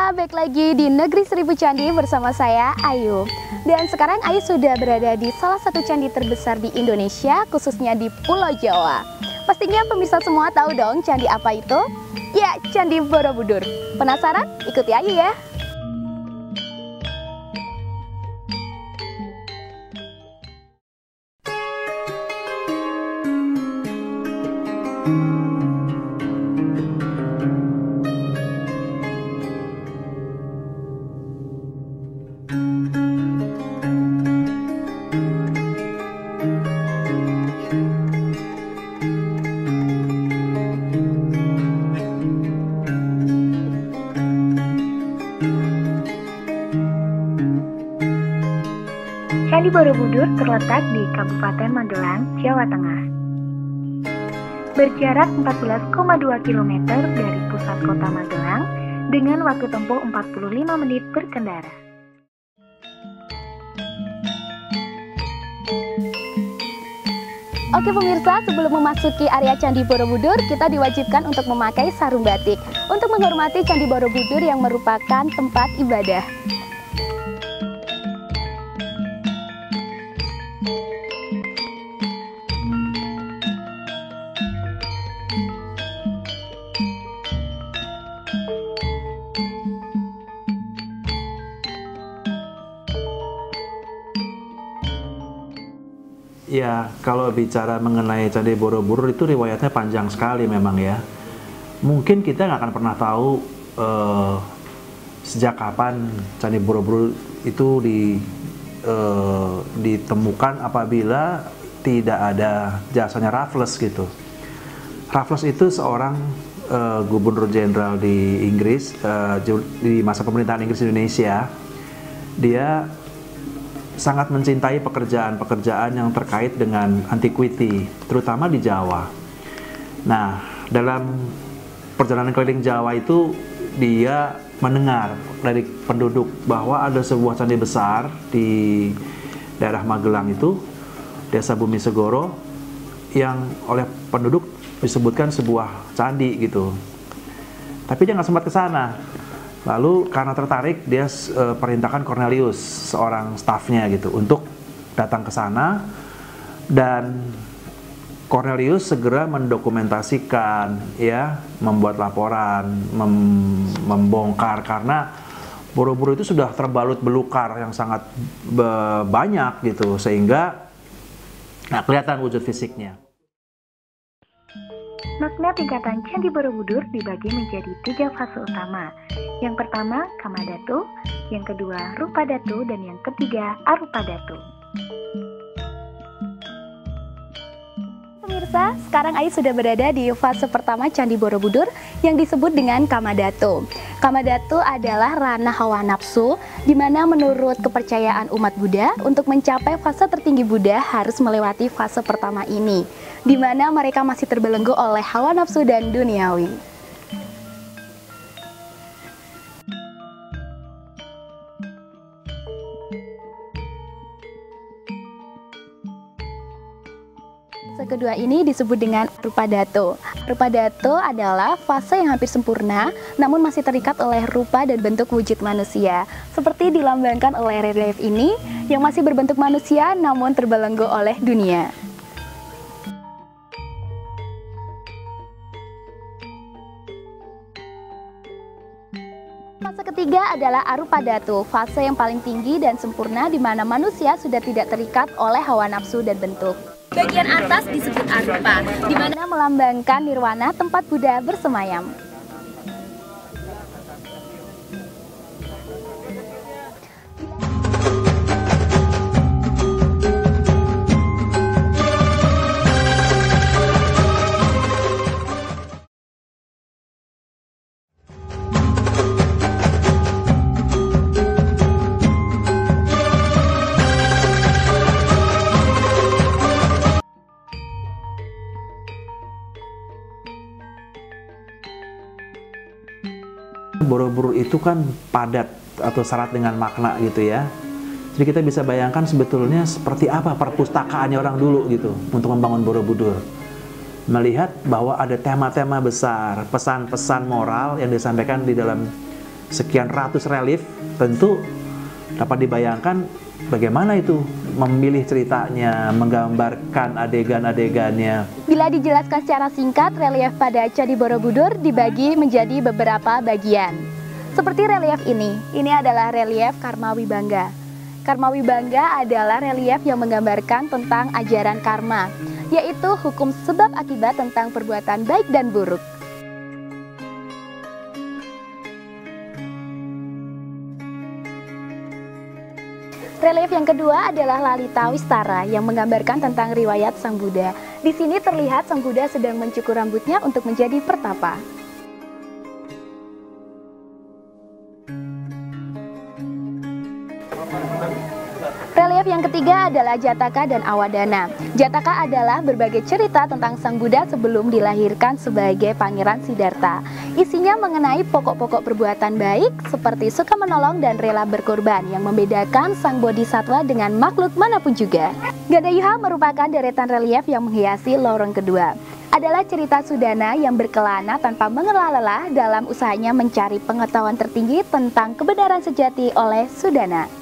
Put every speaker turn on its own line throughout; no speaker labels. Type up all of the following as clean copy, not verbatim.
pemirsa, baik lagi di Negeri Seribu Candi bersama saya Ayu. Dan sekarang Ayu sudah berada di salah satu candi terbesar di Indonesia, khususnya di Pulau Jawa. Pastinya pemirsa semua tahu dong candi apa itu? Ya, Candi Borobudur. Penasaran? Ikuti Ayu ya.
Candi Borobudur terletak di Kabupaten Magelang, Jawa Tengah. Berjarak 14,2 km dari pusat kota Magelang dengan waktu tempuh 45 menit berkendara.
Oke pemirsa, sebelum memasuki area Candi Borobudur, kita diwajibkan untuk memakai sarung batik untuk menghormati Candi Borobudur yang merupakan tempat ibadah.
Ya, kalau bicara mengenai Candi Borobudur itu riwayatnya panjang sekali memang ya. Mungkin kita nggak akan pernah tahu sejak kapan Candi Borobudur itu ditemukan apabila tidak ada jasanya Raffles gitu. Raffles itu seorang gubernur jenderal di Inggris di masa pemerintahan Inggris Indonesia. Dia sangat mencintai pekerjaan-pekerjaan yang terkait dengan antiquity, terutama di Jawa. Nah, dalam perjalanan keliling Jawa itu dia mendengar dari penduduk bahwa ada sebuah candi besar di daerah Magelang itu, Desa Bumi Segoro, yang oleh penduduk disebutkan sebuah candi gitu. Tapi dia nggak sempat ke sana. Lalu karena tertarik, dia perintahkan Cornelius, seorang stafnya gitu, untuk datang ke sana. Dan Cornelius segera mendokumentasikan, ya, membuat laporan, membongkar, karena Borobudur itu sudah terbalut belukar yang sangat banyak gitu, sehingga nggak kelihatan wujud fisiknya.
Makna tingkatan Candi Borobudur dibagi menjadi 3 fase utama. Yang pertama, Kamadhatu, yang kedua, Rupadhatu, dan yang ketiga, Arupadhatu.
Pemirsa, sekarang Ayu sudah berada di fase pertama Candi Borobudur yang disebut dengan Kamadhatu. Kamadhatu adalah ranah hawa nafsu, di mana menurut kepercayaan umat Buddha, untuk mencapai fase tertinggi Buddha harus melewati fase pertama ini, di mana mereka masih terbelenggu oleh hawa nafsu dan duniawi. Fase kedua ini disebut dengan Rupadhatu. Rupadhatu adalah fase yang hampir sempurna, namun masih terikat oleh rupa dan bentuk wujud manusia, seperti dilambangkan oleh relief ini yang masih berbentuk manusia namun terbelenggu oleh dunia. Fase ketiga adalah Arupadhatu, fase yang paling tinggi dan sempurna di mana manusia sudah tidak terikat oleh hawa nafsu dan bentuk. Bagian atas disebut Arupa, di mana melambangkan nirwana, tempat Buddha bersemayam.
Borobudur itu kan padat atau syarat dengan makna gitu ya. Jadi kita bisa bayangkan sebetulnya seperti apa perpustakaannya orang dulu gitu untuk membangun Borobudur. Melihat bahwa ada tema-tema besar, pesan-pesan moral yang disampaikan di dalam sekian ratus relief, tentu dapat dibayangkan bagaimana itu memilih ceritanya, menggambarkan adegan-adegannya.
Bila dijelaskan secara singkat, relief pada Candi Borobudur dibagi menjadi beberapa bagian. Seperti relief ini adalah relief Karma Wibangga. Karma Wibangga adalah relief yang menggambarkan tentang ajaran karma, yaitu hukum sebab akibat tentang perbuatan baik dan buruk. Relief yang kedua adalah Lalita Wistara yang menggambarkan tentang riwayat Sang Buddha. Di sini terlihat Sang Buddha sedang mencukur rambutnya untuk menjadi pertapa. Relief yang ketiga adalah Jataka dan Awadana. Jataka adalah berbagai cerita tentang Sang Buddha sebelum dilahirkan sebagai Pangeran Siddhartha. Isinya mengenai pokok-pokok perbuatan baik seperti suka menolong dan rela berkorban yang membedakan Sang Bodhisattva dengan makhluk manapun juga. Gadayuha merupakan deretan relief yang menghiasi lorong kedua. Adalah cerita Sudana yang berkelana tanpa mengelah lelah dalam usahanya mencari pengetahuan tertinggi tentang kebenaran sejati oleh Sudana.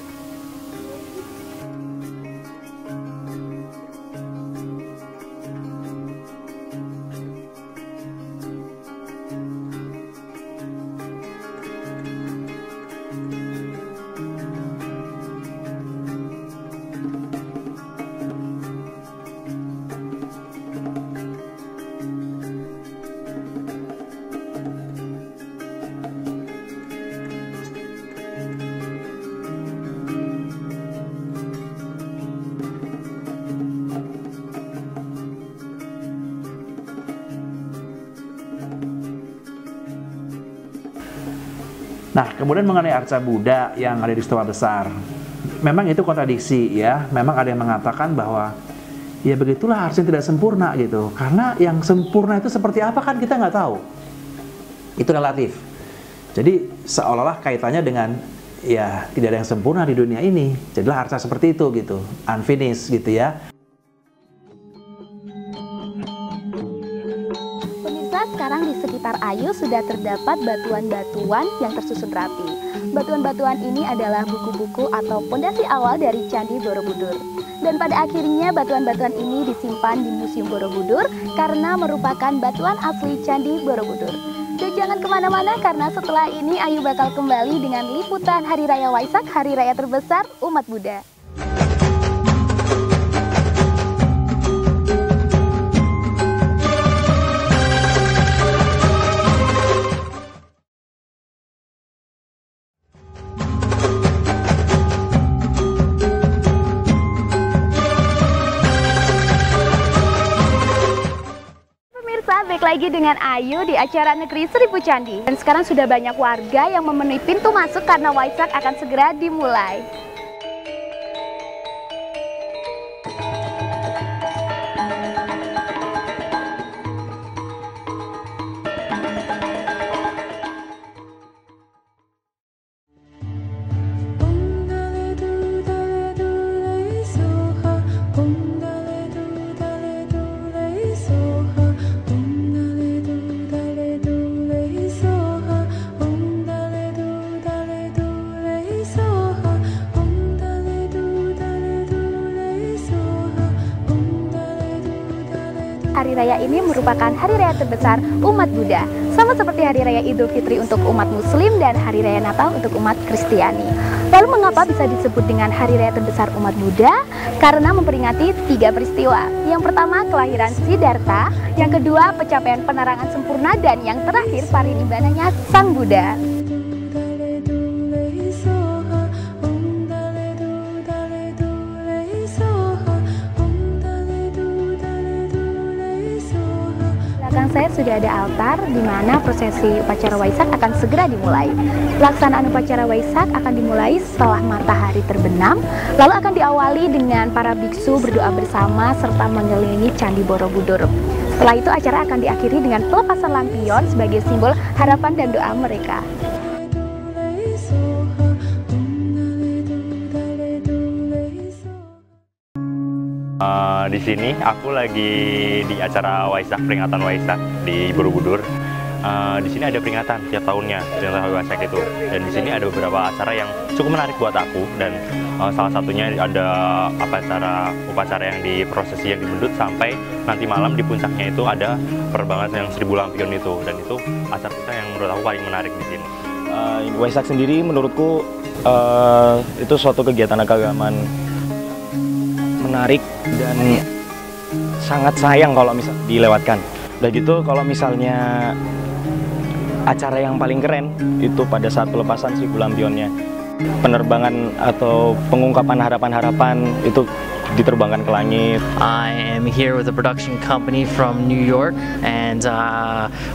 Nah, kemudian mengenai arca Buddha yang ada di Stupa Besar, memang itu kontradiksi ya. Memang ada yang mengatakan bahwa ya begitulah arca yang tidak sempurna gitu. Karena yang sempurna itu seperti apa kan kita nggak tahu. Itu relatif. Jadi seolah-olah kaitannya dengan ya tidak ada yang sempurna di dunia ini. Jadilah arca seperti itu gitu, unfinished gitu ya.
Sekarang di sekitar Ayu sudah terdapat batuan-batuan yang tersusun rapi. Batuan-batuan ini adalah buku-buku atau pondasi awal dari Candi Borobudur. Dan pada akhirnya batuan-batuan ini disimpan di Museum Borobudur karena merupakan batuan asli Candi Borobudur. Dan jangan kemana-mana karena setelah ini Ayu bakal kembali dengan liputan Hari Raya Waisak, Hari Raya terbesar umat Buddha. Balik lagi dengan Ayu di acara Negeri Seribu Candi. Dan sekarang sudah banyak warga yang memenuhi pintu masuk karena Waisak akan segera dimulai. Hari raya ini merupakan hari raya terbesar umat Buddha, sama seperti hari raya Idul Fitri untuk umat Muslim dan hari raya Natal untuk umat Kristiani. Lalu mengapa bisa disebut dengan hari raya terbesar umat Buddha? Karena memperingati 3 peristiwa. Yang pertama kelahiran Siddhartha, yang kedua pencapaian penerangan sempurna, dan yang terakhir parinibbananya Sang Buddha. Saya sudah ada altar di mana prosesi upacara Waisak akan segera dimulai. Pelaksanaan upacara Waisak akan dimulai setelah matahari terbenam, lalu akan diawali dengan para biksu berdoa bersama serta mengelilingi Candi Borobudur. Setelah itu acara akan diakhiri dengan pelepasan lampion sebagai simbol harapan dan doa mereka.
Di sini aku lagi di acara Waisak, peringatan Waisak di Borobudur. Di sini ada peringatan tiap tahunnya General Waisak itu, dan di sini ada beberapa acara yang cukup menarik buat aku, dan salah satunya ada upacara yang di prosesi yang dibendut sampai nanti malam di puncaknya itu ada penerbangan yang 1000 lampion itu, dan itu acara kita yang menurut aku paling menarik di sini.
Waisak sendiri menurutku itu suatu kegiatan keagamaan menarik dan sangat sayang kalau misal dilewatkan. Udah gitu kalau misalnya acara yang paling keren itu pada saat pelepasan 1000 lampionnya, penerbangan atau pengungkapan harapan-harapan itu diterbangkan ke langit.
I am here with a production company from New York, and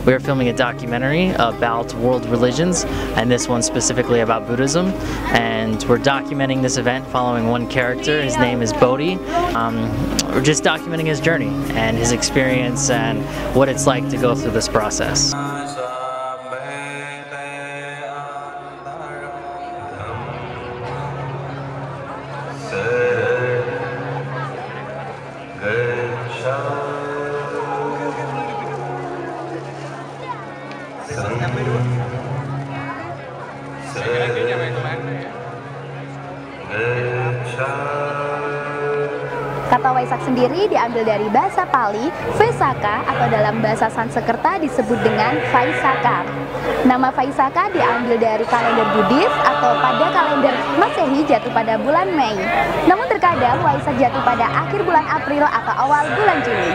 we are filming a documentary about world religions, and this one specifically about Buddhism. And we're documenting this event following one character. His name is Bodhi. We're just documenting his journey and his experience and what it's like to go through this process.
Kata Waisak sendiri diambil dari bahasa Pali, Vaisakha, atau dalam bahasa Sanskerta disebut dengan Vaisakha. Nama Vaisakha diambil dari kalender Buddhis atau pada kalender Masehi jatuh pada bulan Mei. Namun terkadang Waisak jatuh pada akhir bulan April atau awal bulan Juli.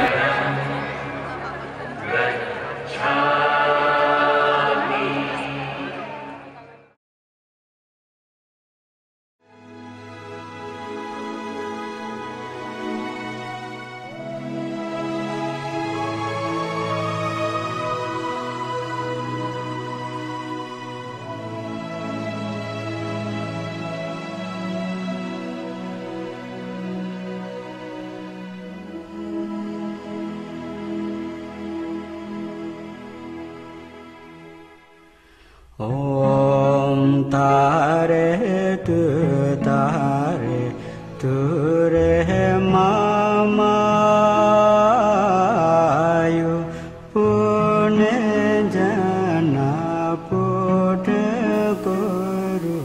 Om tare tu re mamayu pune jana pute guru.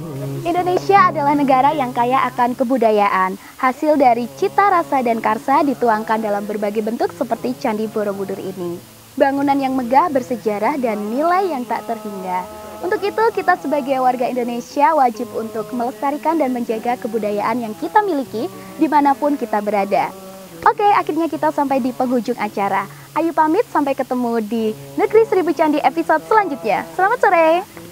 Indonesia adalah negara yang kaya akan kebudayaan. Hasil dari cita rasa dan karsa dituangkan dalam berbagai bentuk seperti Candi Borobudur ini. Bangunan yang megah, bersejarah, dan nilai yang tak terhingga. Untuk itu, kita sebagai warga Indonesia wajib untuk melestarikan dan menjaga kebudayaan yang kita miliki dimanapun kita berada. Oke, akhirnya kita sampai di penghujung acara. Ayu pamit, sampai ketemu di Negeri Seribu Candi episode selanjutnya. Selamat sore!